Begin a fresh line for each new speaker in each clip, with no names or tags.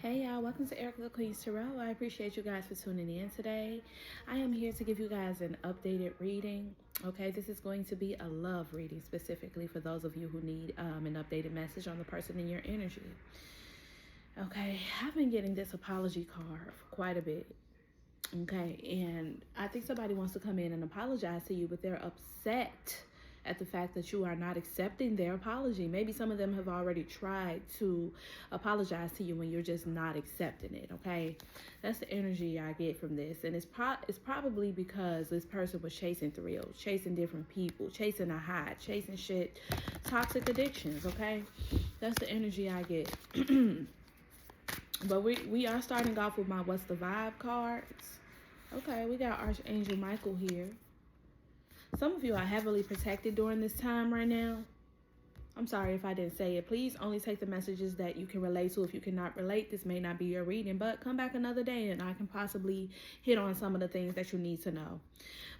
Hey y'all, welcome to Erica the Queen's Tarot. I appreciate you guys for tuning in today. I am here to give you guys an updated reading. Okay, this is going to be a love reading specifically for those of you who need an updated message on the person in your energy. Okay, I've been getting this apology card for quite a bit. Okay, and I think somebody wants to come in and apologize to you, but they're upset at the fact that you are not accepting their apology. Maybe some of them have already tried to apologize to you when you're just not accepting it, okay? That's the energy I get from this. And it's probably because this person was chasing thrills, chasing different people, chasing a high, chasing shit, toxic addictions, okay? That's the energy I get. But we are starting off with my What's the Vibe cards. Okay, we got Archangel Michael here. Some of you are heavily protected during this time right now. I'm sorry if I didn't say it. Please only take the messages that you can relate to. If you cannot relate, this may not be your reading, but come back another day and I can possibly hit on some of the things that you need to know.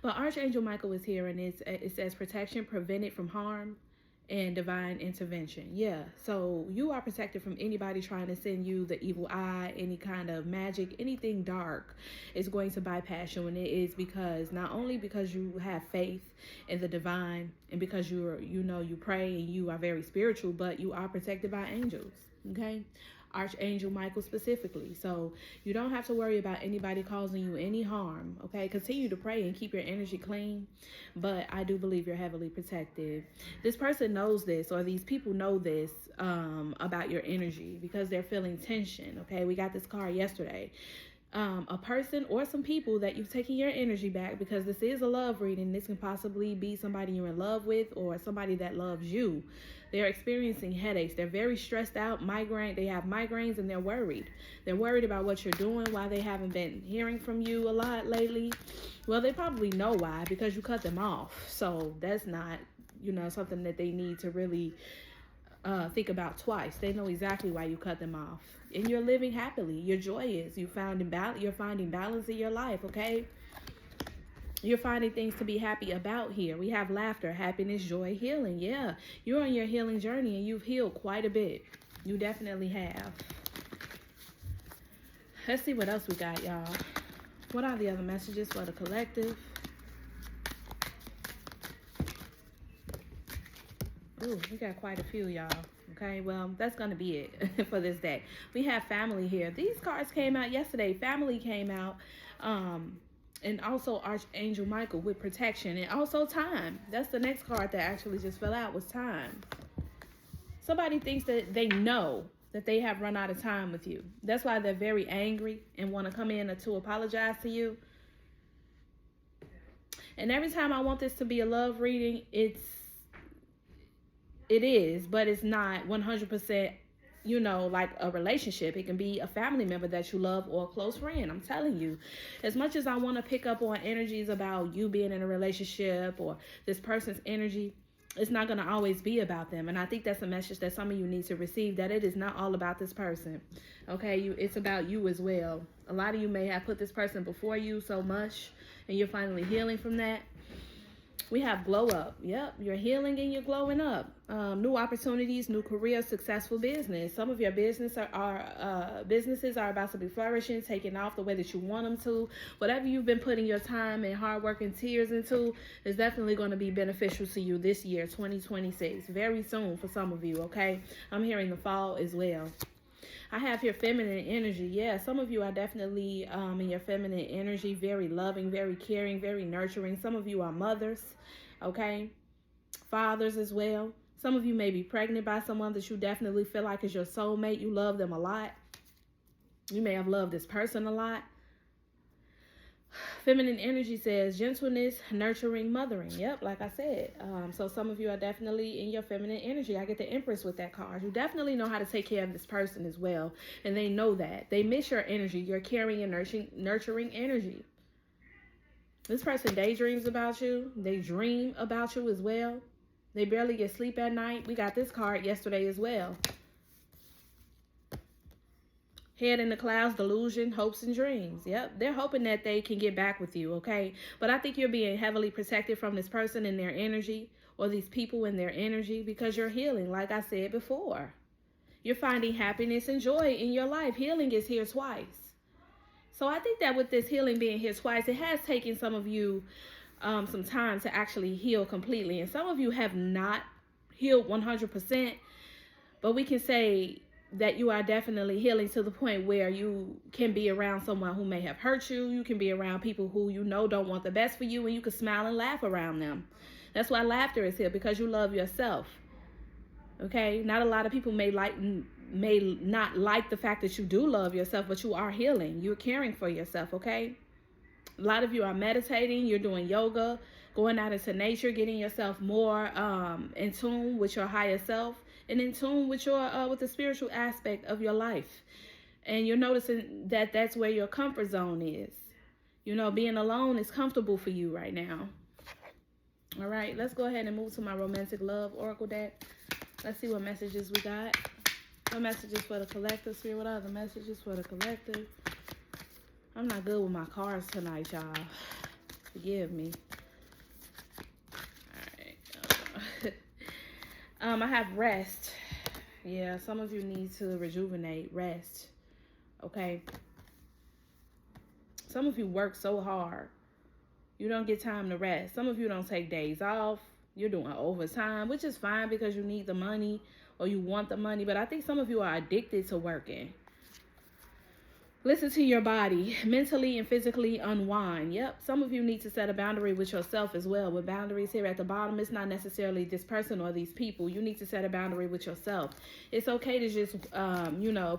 But Archangel Michael is here, and it says protection, prevented from harm, and divine intervention. Yeah, so you are protected from anybody trying to send you the evil eye, any kind of magic, anything dark is going to bypass you. And it is because, not only because you have faith in the divine and because you pray and you are very spiritual, but you are protected by angels. Okay, Archangel Michael specifically. So you don't have to worry about anybody causing you any harm. Okay, continue to pray and keep your energy clean, but I do believe you're heavily protected. This person knows this, or these people know this about your energy because they're feeling tension. Okay, we got this card yesterday. A person or some people that you've taken your energy back, because this is a love reading. This can possibly be somebody you're in love with or somebody that loves you. They're experiencing headaches. They're very stressed out, they have migraines, and they're worried. They're worried about what you're doing, why they haven't been hearing from you a lot lately. Well, they probably know why, because you cut them off. So that's not, something that they need to really think about twice. They know exactly why you cut them off. And you're living happily. You're joyous. You're finding balance in your life, okay? You're finding things to be happy about here. We have laughter, happiness, joy, healing. Yeah, you're on your healing journey and you've healed quite a bit. You definitely have. Let's see what else we got, y'all. What are the other messages for the collective? Ooh, we got quite a few, y'all. Okay, well, that's going to be it for this day. We have family here. These cards came out yesterday. Family came out. And also Archangel Michael with protection, and also time. That's the next card that actually just fell out, was time. Somebody thinks that they know that they have run out of time with you. That's why they're very angry and want to come in to apologize to you. And every time I want this to be a love reading, it is, but it's not 100%, like a relationship. It can be a family member that you love or a close friend. I'm telling you, as much as I want to pick up on energies about you being in a relationship or this person's energy, it's not going to always be about them. And I think that's a message that some of you need to receive, that it is not all about this person. Okay, it's about you as well. A lot of you may have put this person before you so much, and you're finally healing from that. We have glow up. Yep, you're healing and you're glowing up. New opportunities, new career, successful business. Some of your businesses are about to be flourishing, taking off the way that you want them to. Whatever you've been putting your time and hard work and tears into is definitely going to be beneficial to you this year, 2026. Very soon for some of you, okay? I'm hearing the fall as well. I have here feminine energy. Yeah, some of you are definitely in your feminine energy, very loving, very caring, very nurturing. Some of you are mothers, okay? Fathers as well. Some of you may be pregnant by someone that you definitely feel like is your soulmate. You love them a lot. You may have loved this person a lot. Feminine energy says gentleness, nurturing, mothering. Yep, like I said. So some of you are definitely in your feminine energy. I get the Empress with that card. You definitely know how to take care of this person as well. And they know that. They miss your energy. You're caring and nurturing energy. This person daydreams about you. They dream about you as well. They barely get sleep at night. We got this card yesterday as well. Head in the clouds, delusion, hopes, and dreams. Yep, they're hoping that they can get back with you, okay? But I think you're being heavily protected from this person and their energy, or these people and their energy, because you're healing, like I said before. You're finding happiness and joy in your life. Healing is here twice. So I think that with this healing being here twice, it has taken some of you some time to actually heal completely. And some of you have not healed 100%, but we can say that you are definitely healing to the point where you can be around someone who may have hurt you. You can be around people who you know don't want the best for you, and you can smile and laugh around them. That's why laughter is here, because you love yourself. Okay? Not a lot of people may not like the fact that you do love yourself, but you are healing. You're caring for yourself, okay? A lot of you are meditating, you're doing yoga, going out into nature, getting yourself more in tune with your higher self and in tune with your with the spiritual aspect of your life. And you're noticing that that's where your comfort zone is. You know, being alone is comfortable for you right now. All right, let's go ahead and move to my romantic love oracle deck. Let's see what messages we got. What messages for the collective, Spirit? What are the messages for the collective? I'm not good with my cards tonight, y'all. Forgive me. All right. I have rest. Yeah, some of you need to rejuvenate, rest. Okay. Some of you work so hard. You don't get time to rest. Some of you don't take days off. You're doing overtime, which is fine because you need the money or you want the money. But I think some of you are addicted to working. Listen to your body. Mentally and physically unwind. Yep. Some of you need to set a boundary with yourself as well. With boundaries here at the bottom, it's not necessarily this person or these people. You need to set a boundary with yourself. It's okay to just,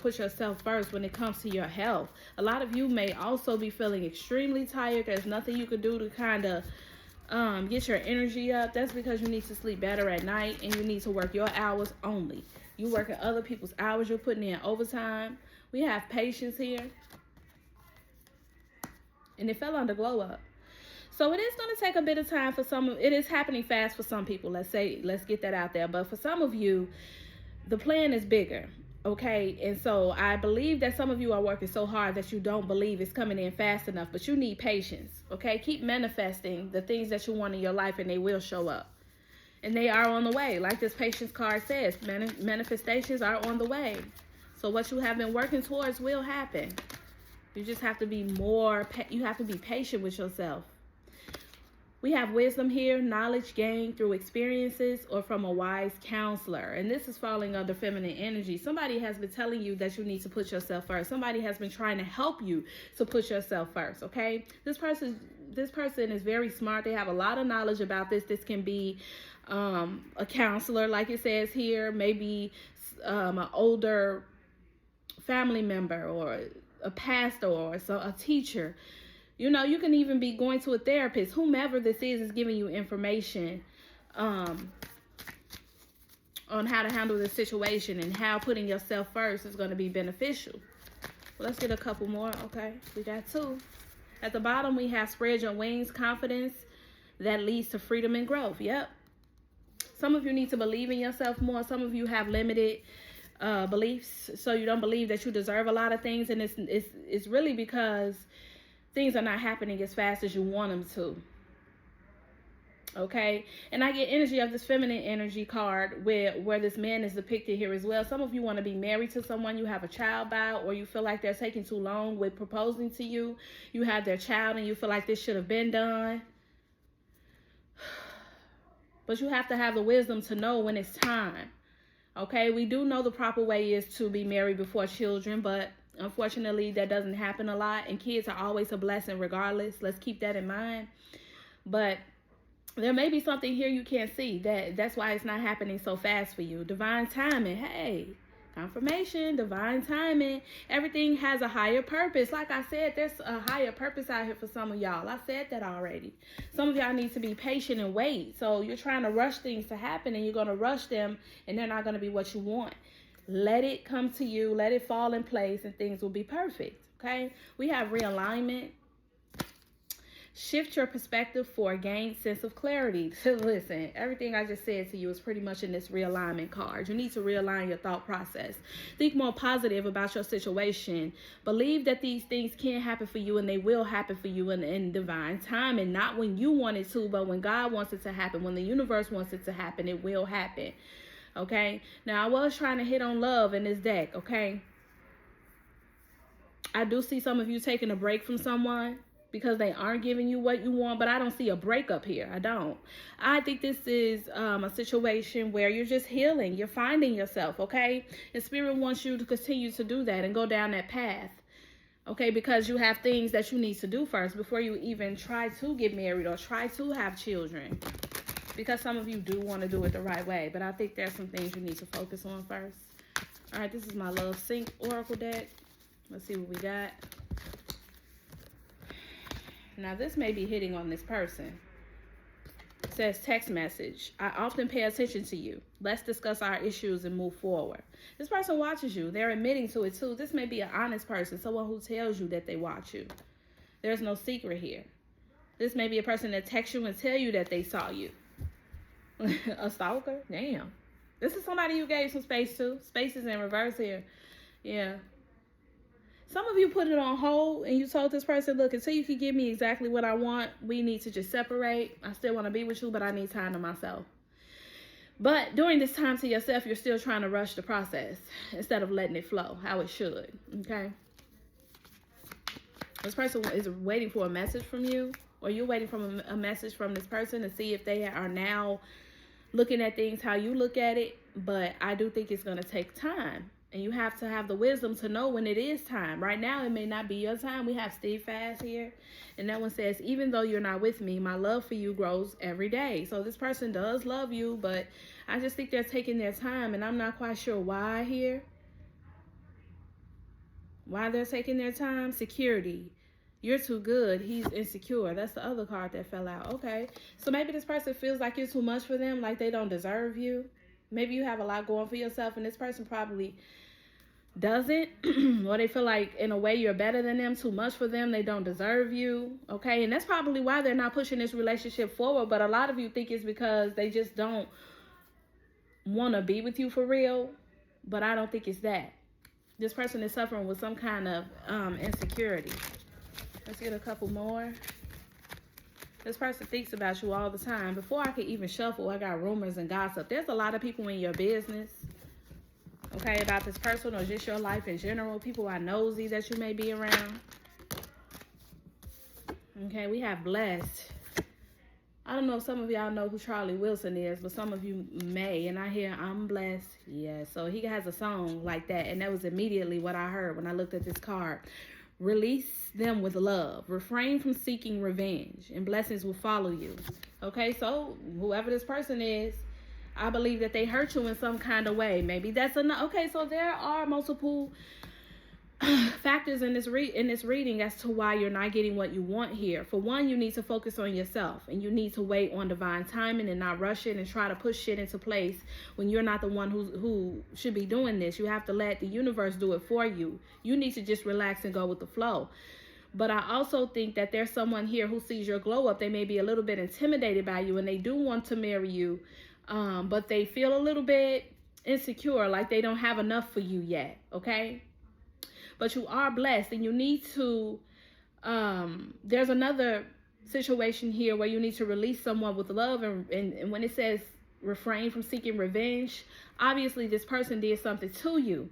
put yourself first when it comes to your health. A lot of you may also be feeling extremely tired. There's nothing you can do to kind of get your energy up. That's because you need to sleep better at night and you need to work your hours only. You working other people's hours. You're putting in overtime. We have patience here. And it fell under glow up. So it is going to take a bit of time for some. It is happening fast for some people. Let's get that out there. But for some of you, the plan is bigger. Okay. And so I believe that some of you are working so hard that you don't believe it's coming in fast enough. But you need patience. Okay. Keep manifesting the things that you want in your life and they will show up. And they are on the way. Like this patience card says, manifestations are on the way. So what you have been working towards will happen. You just have to be you have to be patient with yourself. We have wisdom here, knowledge gained through experiences or from a wise counselor. And this is falling under feminine energy. Somebody has been telling you that you need to put yourself first. Somebody has been trying to help you to put yourself first, okay? This person is very smart. They have a lot of knowledge about this. This can be a counselor, like it says here, maybe an older family member or a pastor or a teacher. You know, you can even be going to a therapist. Whomever this is giving you information on how to handle this situation and how putting yourself first is going to be beneficial. Well, let's get a couple more. Okay, we got two. At the bottom, we have spread your wings, confidence that leads to freedom and growth. Yep. Some of you need to believe in yourself more. Some of you have limited beliefs, so you don't believe that you deserve a lot of things, and it's really because things are not happening as fast as you want them to. Okay, and I get energy of this feminine energy card where this man is depicted here as well. Some of you want to be married to someone you have a child by, or you feel like they're taking too long with proposing to you. You have their child and you feel like this should have been done. But you have to have the wisdom to know when it's time. Okay, we do know the proper way is to be married before children, but unfortunately that doesn't happen a lot, and kids are always a blessing regardless. Let's keep that in mind. But there may be something here you can't see. That's why it's not happening so fast for you. Divine timing. Hey, confirmation, divine timing. Everything has a higher purpose. Like I said, there's a higher purpose out here for some of y'all. I said that already. Some of y'all need to be patient and wait. So you're trying to rush things to happen, and you're going to rush them, and they're not going to be what you want. Let it come to you. Let it fall in place, and things will be perfect. Okay? We have realignment. Shift your perspective for a gained sense of clarity. Listen, everything I just said to you is pretty much in this realignment card. You need to realign your thought process. Think more positive about your situation. Believe that these things can happen for you, and they will happen for you in divine time, and not when you want it to, but when God wants it to happen. When the universe wants it to happen, it will happen. Okay? Now, I was trying to hit on love in this deck, okay? I do see some of you taking a break from someone because they aren't giving you what you want, but I don't see a breakup here. I don't. I think this is a situation where you're just healing. You're finding yourself, okay? And Spirit wants you to continue to do that and go down that path, okay? Because you have things that you need to do first before you even try to get married or try to have children. Because some of you do want to do it the right way, but I think there's some things you need to focus on first. All right, this is my Love Sync Oracle deck. Let's see what we got. Now, this may be hitting on this person. It says text message. I often pay attention to you. Let's discuss our issues and move forward. This person watches you. They're admitting to it too. This may be an honest person, someone who tells you that they watch you. There's no secret here. This may be a person that texts you and tell you that they saw you. A stalker? Damn. This is somebody you gave some space to. Space is in reverse here. Yeah. Some of you put it on hold and you told this person, look, until you can give me exactly what I want, we need to just separate. I still want to be with you, but I need time to myself. But during this time to yourself, you're still trying to rush the process instead of letting it flow how it should, okay? This person is waiting for a message from you, or you're waiting for a message from this person to see if they are now looking at things how you look at it. But I do think it's going to take time. And you have to have the wisdom to know when it is time. Right now, it may not be your time. We have Steve Fast here. And that one says, even though you're not with me, my love for you grows every day. So this person does love you, but I just think they're taking their time. And I'm not quite sure why here. Why they're taking their time. Security. You're too good. He's insecure. That's the other card that fell out. Okay. So maybe this person feels like you're too much for them. Like they don't deserve you. Maybe you have a lot going for yourself and this person probably doesn't. Or they feel like in a way you're better than them, too much for them. They don't deserve you. Okay. And that's probably why they're not pushing this relationship forward. But a lot of you think it's because they just don't want to be with you for real. But I don't think it's that. This person is suffering with some kind of insecurity. Let's get a couple more. This person thinks about you all the time. Before I could even shuffle, I got rumors and gossip. There's a lot of people in your business, okay, about this person or just your life in general. People are nosy that you may be around. Okay, we have blessed. I don't know if some of y'all know who Charlie Wilson is, but some of you may. And I hear, I'm blessed. Yeah, so he has a song like that. And that was immediately what I heard when I looked at this card. Release them with love. Refrain from seeking revenge, and blessings will follow you. Okay, so whoever this person is, I believe that they hurt you in some kind of way. Maybe that's enough. Okay, so there are multiple factors in this reading as to why you're not getting what you want here. For one, you need to focus on yourself, and you need to wait on divine timing and not rush it and try to push shit into place when you're not the one who should be doing this. You have to let the universe do it for you. You need to just relax and go with the flow. But I also think that there's someone here who sees your glow up. They may be a little bit intimidated by you and they do want to marry you, but they feel a little bit insecure, like they don't have enough for you yet, okay? But you are blessed, and you need to, there's another situation here where you need to release someone with love. And when it says refrain from seeking revenge, obviously this person did something to you.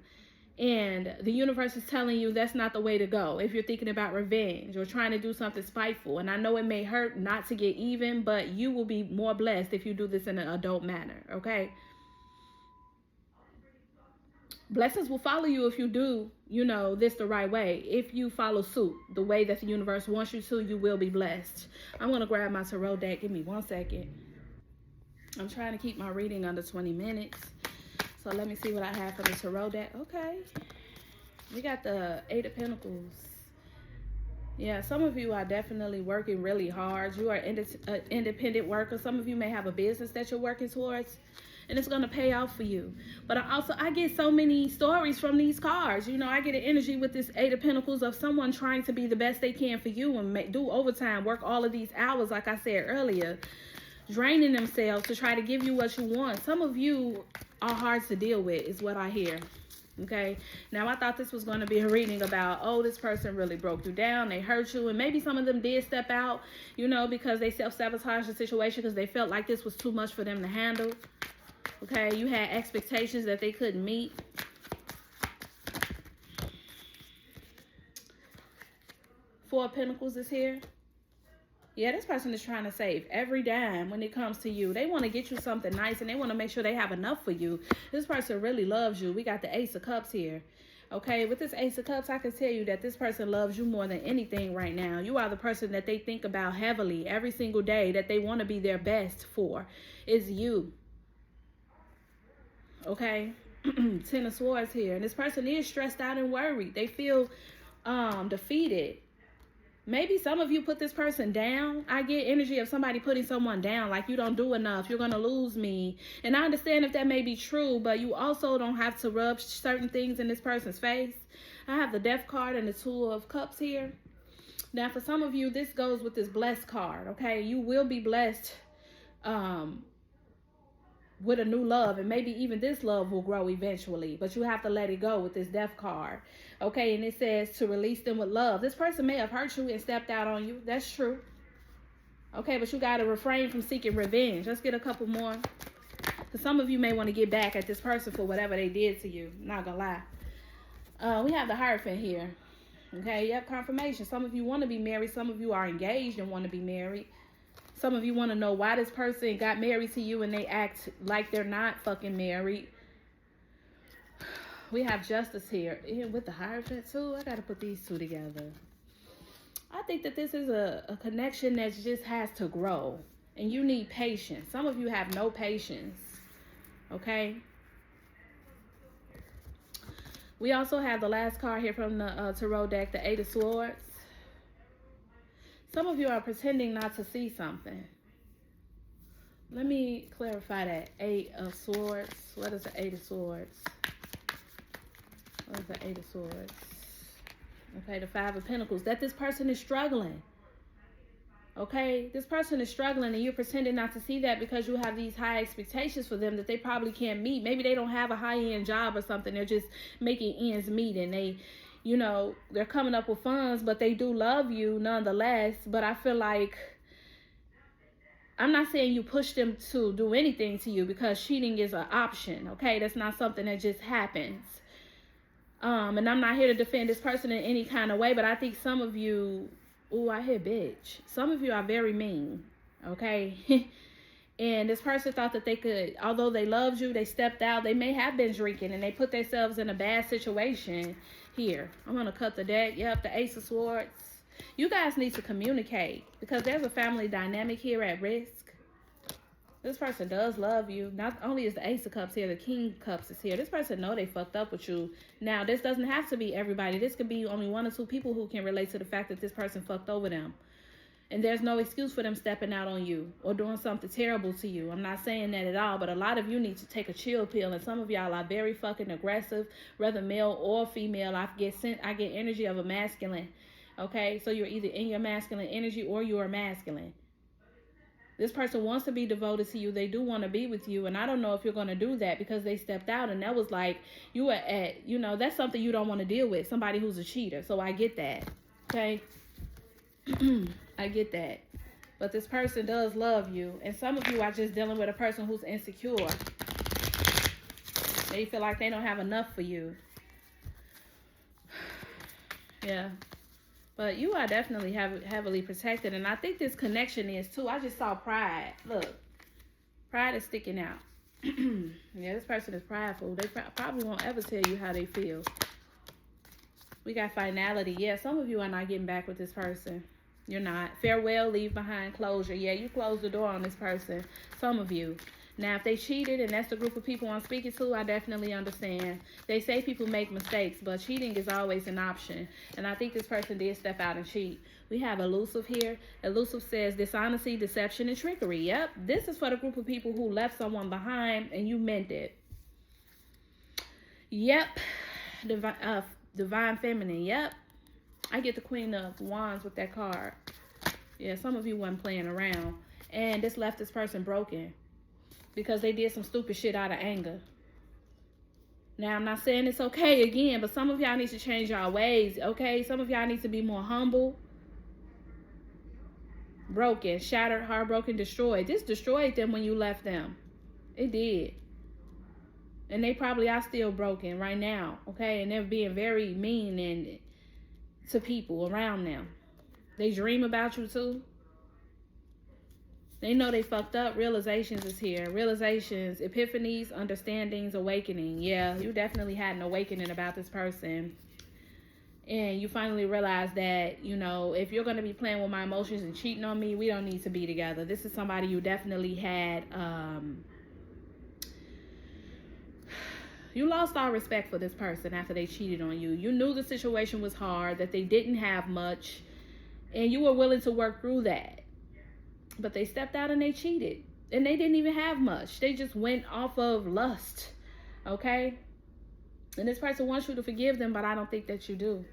And the universe is telling you that's not the way to go if you're thinking about revenge or trying to do something spiteful. And I know it may hurt not to get even, but you will be more blessed if you do this in an adult manner, okay? Blessings will follow you if you do, this the right way. If you follow suit the way that the universe wants you to, you will be blessed. I'm going to grab my tarot deck. Give me 1 second. I'm trying to keep my reading under 20 minutes. So let me see what I have for the tarot deck. Okay. We got the 8 of Pentacles. Yeah, some of you are definitely working really hard. You are an independent worker. Some of you may have a business that you're working towards, and it's going to pay off for you. But I get so many stories from these cards. I get an energy with this 8 of Pentacles of someone trying to be the best they can for you and do overtime, work all of these hours, like I said earlier, draining themselves to try to give you what you want. Some of you are hard to deal with, is what I hear. Okay, now I thought this was going to be a reading about, oh, this person really broke you down, they hurt you, and maybe some of them did step out, because they self-sabotaged the situation because they felt like this was too much for them to handle. Okay, you had expectations that they couldn't meet. Four of Pentacles is here. Yeah, this person is trying to save every dime when it comes to you. They want to get you something nice, and they want to make sure they have enough for you. This person really loves you. We got the Ace of Cups here. Okay, with this Ace of Cups, I can tell you that this person loves you more than anything right now. You are the person that they think about heavily every single day, that they want to be their best for. Is you. Okay, Ten of Swords here. And this person is stressed out and worried. They feel defeated. Maybe some of you put this person down. I get energy of somebody putting someone down, like you don't do enough, you're going to lose me. And I understand if that may be true, but you also don't have to rub certain things in this person's face. I have the Death card and the Two of Cups here. Now, for some of you, this goes with this Blessed card, okay? You will be blessed with a new love, and maybe even this love will grow eventually, but you have to let it go with this Death card. Okay, and it says to release them with love. This person may have hurt you and stepped out on you. That's true. Okay, but you got to refrain from seeking revenge. Let's get a couple more. Because some of you may want to get back at this person for whatever they did to you. Not gonna lie. We have the Hierophant here. Okay, yep, confirmation. Some of you want to be married. Some of you are engaged and want to be married. Some of you want to know why this person got married to you and they act like they're not fucking married. We have Justice here. And with the Hierophant too, I got to put these two together. I think that this is a connection that just has to grow. And you need patience. Some of you have no patience. Okay? We also have the last card here from the Tarot deck, the Eight of Swords. Some of you are pretending not to see something. Let me clarify that. Eight of Swords. What is the Eight of Swords? What is the Eight of Swords? Okay, the Five of Pentacles. That this person is struggling. Okay, this person is struggling and you're pretending not to see that because you have these high expectations for them that they probably can't meet. Maybe they don't have a high-end job or something. They're just making ends meet, and they, you know, they're coming up with funds, but they do love you nonetheless. But I feel like, I'm not saying you push them to do anything to you, because cheating is an option. Okay, that's not something that just happens. And I'm not here to defend this person in any kind of way, but I think some of you, oh, I hear bitch. Some of you are very mean, okay? And this person thought that they could, although they loved you, they stepped out. They may have been drinking and they put themselves in a bad situation here. I'm going to cut the deck. Yep, the Ace of Swords. You guys need to communicate, because there's a family dynamic here at risk. This person does love you. Not only is the Ace of Cups here, the King of Cups is here. This person know they fucked up with you. Now, this doesn't have to be everybody. This could be only one or two people who can relate to the fact that this person fucked over them. And there's no excuse for them stepping out on you or doing something terrible to you. I'm not saying that at all, but a lot of you need to take a chill pill. And some of y'all are very fucking aggressive, whether male or female. I get energy of a masculine. Okay, so you're either in your masculine energy or you're masculine. This person wants to be devoted to you. They do want to be with you. And I don't know if you're going to do that, because they stepped out. And that was like, you were at, you know, that's something you don't want to deal with. Somebody who's a cheater. So I get that. Okay. I get that. But this person does love you. And some of you are just dealing with a person who's insecure. They feel like they don't have enough for you. Yeah. But you are definitely heavily protected. And I think this connection is too. I just saw pride. Look. Pride is sticking out. Yeah, this person is prideful. They probably won't ever tell you how they feel. We got finality. Yeah, some of you are not getting back with this person. You're not. Farewell, leave behind, closure. Yeah, you closed the door on this person. Some of you. Now, if they cheated, and that's the group of people I'm speaking to, I definitely understand. They say people make mistakes, but cheating is always an option. And I think this person did step out and cheat. We have Elusive here. Elusive says dishonesty, deception, and trickery. Yep, this is for the group of people who left someone behind and you meant it. Yep, Divine Feminine. Yep, I get the Queen of Wands with that card. Yeah, some of you wasn't playing around. And this left this person broken, because they did some stupid shit out of anger. Now, I'm not saying it's okay again, but some of y'all need to change y'all ways, okay? Some of y'all need to be more humble. Broken, shattered, heartbroken, destroyed. This destroyed them when you left them. It did. And they probably are still broken right now, okay? And they're being very mean and to people around them. They dream about you too. They know they fucked up. Realizations is here. Realizations, epiphanies, understandings, awakening. Yeah, you definitely had an awakening about this person. And you finally realize that, you know, if you're going to be playing with my emotions and cheating on me, we don't need to be together. This is somebody you definitely had, you lost all respect for this person after they cheated on you. You knew the situation was hard, that they didn't have much, and you were willing to work through that. But they stepped out and they cheated. And they didn't even have much. They just went off of lust. Okay? And this person wants you to forgive them, but I don't think that you do.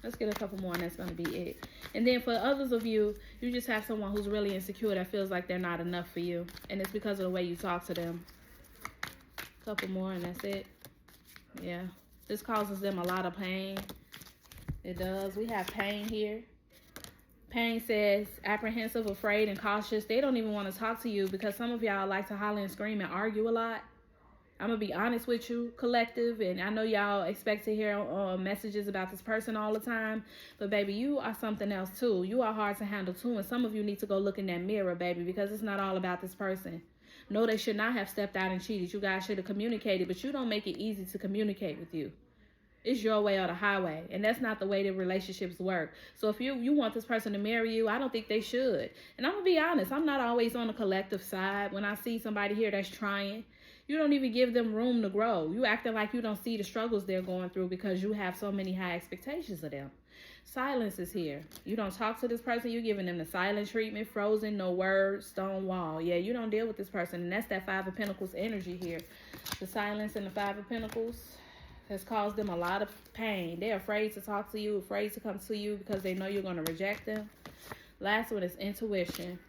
Let's get a couple more and that's going to be it. And then for others of you, you just have someone who's really insecure that feels like they're not enough for you. And it's because of the way you talk to them. Couple more and that's it. Yeah. This causes them a lot of pain. It does. We have pain here. Pain says apprehensive, afraid, and cautious. They don't even want to talk to you because some of y'all like to holler and scream and argue a lot. I'm going to be honest with you, collective, and I know y'all expect to hear messages about this person all the time, but baby, you are something else too. You are hard to handle too, and some of you need to go look in that mirror, baby, because it's not all about this person. No, they should not have stepped out and cheated. You guys should have communicated, but you don't make it easy to communicate with you. It's your way or the highway, and that's not the way that relationships work. So if you want this person to marry you, I don't think they should. And I'm going to be honest, I'm not always on the collective side. When I see somebody here that's trying, you don't even give them room to grow. You acting like you don't see the struggles they're going through because you have so many high expectations of them. Silence is here. You don't talk to this person. You're giving them the silent treatment, frozen, no words, stone wall. Yeah, you don't deal with this person, and that's that Five of Pentacles energy here. The silence and the Five of Pentacles has caused them a lot of pain. They're afraid to talk to you, afraid to come to you because they know you're going to reject them. Last one is intuition.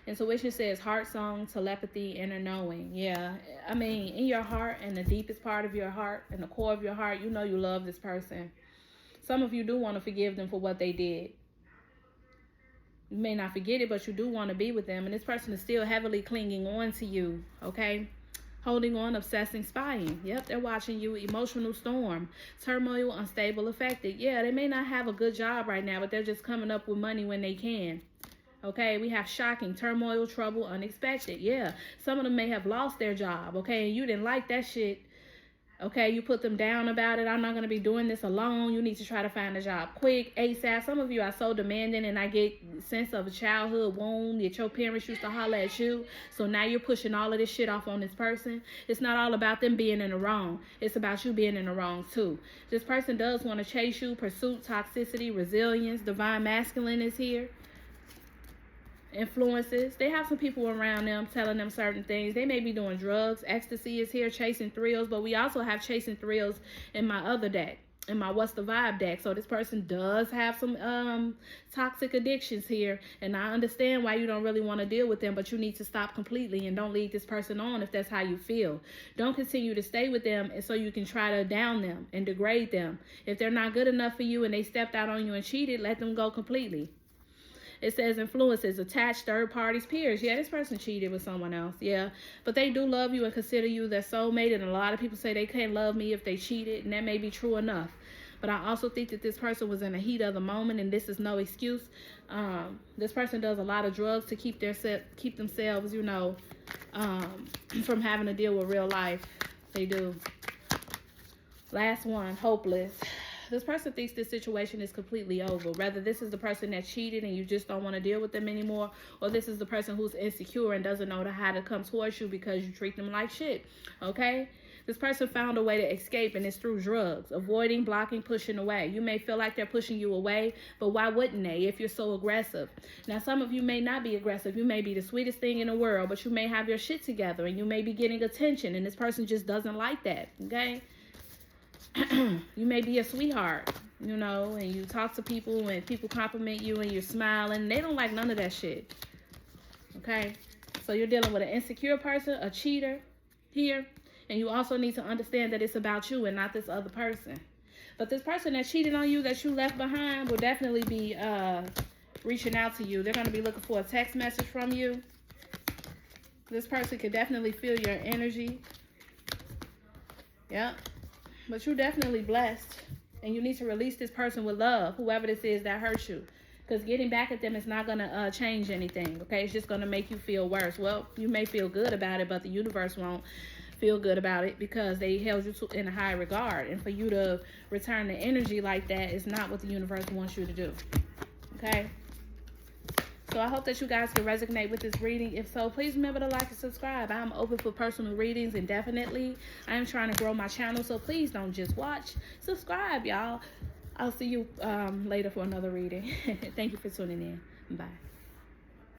Intuition says heart song, telepathy, inner knowing. Yeah, I mean, in your heart, in the deepest part of your heart, in the core of your heart, you know you love this person. Some of you do want to forgive them for what they did. You may not forget it, but you do want to be with them. And this person is still heavily clinging on to you, okay? Holding on, obsessing, spying. Yep, they're watching you. Emotional storm. Turmoil, unstable, affected. Yeah, they may not have a good job right now, but they're just coming up with money when they can. Okay, we have shocking, turmoil, trouble, unexpected. Yeah, some of them may have lost their job, okay, and you didn't like that shit. Okay, you put them down about it. I'm not going to be doing this alone. You need to try to find a job quick, ASAP. Some of you are so demanding, and I get a sense of a childhood wound that your parents used to holler at you. So now you're pushing all of this shit off on this person. It's not all about them being in the wrong. It's about you being in the wrong too. This person does want to chase you. Pursuit, toxicity, resilience. Divine masculine is here. Influences. They have some people around them telling them certain things. They may be doing drugs. Ecstasy is here, chasing thrills, but we also have chasing thrills in my other deck, in my What's the Vibe deck. So this person does have some toxic addictions here, and I understand why you don't really want to deal with them, but you need to stop completely and don't lead this person on if that's how you feel. Don't continue to stay with them and so you can try to down them and degrade them. If they're not good enough for you and they stepped out on you and cheated, let them go completely. It says influences, attached, third parties, peers. Yeah, this person cheated with someone else. Yeah, but they do love you and consider you their soulmate. And a lot of people say they can't love me if they cheated, and that may be true enough. But I also think that this person was in the heat of the moment, and this is no excuse. This person does a lot of drugs to keep themselves, you know, from having to deal with real life. They do. Last one, hopeless. This person thinks this situation is completely over. Whether this is the person that cheated and you just don't want to deal with them anymore, or this is the person who's insecure and doesn't know how to come towards you because you treat them like shit, okay? This person found a way to escape, and it's through drugs. Avoiding, blocking, pushing away. You may feel like they're pushing you away, but why wouldn't they if you're so aggressive? Now, some of you may not be aggressive. You may be the sweetest thing in the world, but you may have your shit together, and you may be getting attention, and this person just doesn't like that, okay? You may be a sweetheart, you know, and you talk to people and people compliment you and you're smiling. They don't like none of that shit, okay? So you're dealing with an insecure person, a cheater here, and you also need to understand that it's about you and not this other person. But this person that cheated on you, that you left behind, will definitely be reaching out to you. They're going to be looking for a text message from you. This person could definitely feel your energy. Yep. But you're definitely blessed. And you need to release this person with love, whoever this is that hurts you. Because getting back at them is not going to change anything, okay? It's just going to make you feel worse. Well, you may feel good about it, but the universe won't feel good about it because they held you in a high regard. And for you to return the energy like that is not what the universe wants you to do, okay? So I hope that you guys can resonate with this reading. If so, please remember to like and subscribe. I'm open for personal readings, and definitely I am trying to grow my channel. So please don't just watch. Subscribe, y'all. I'll see you later for another reading. Thank you for tuning in. Bye.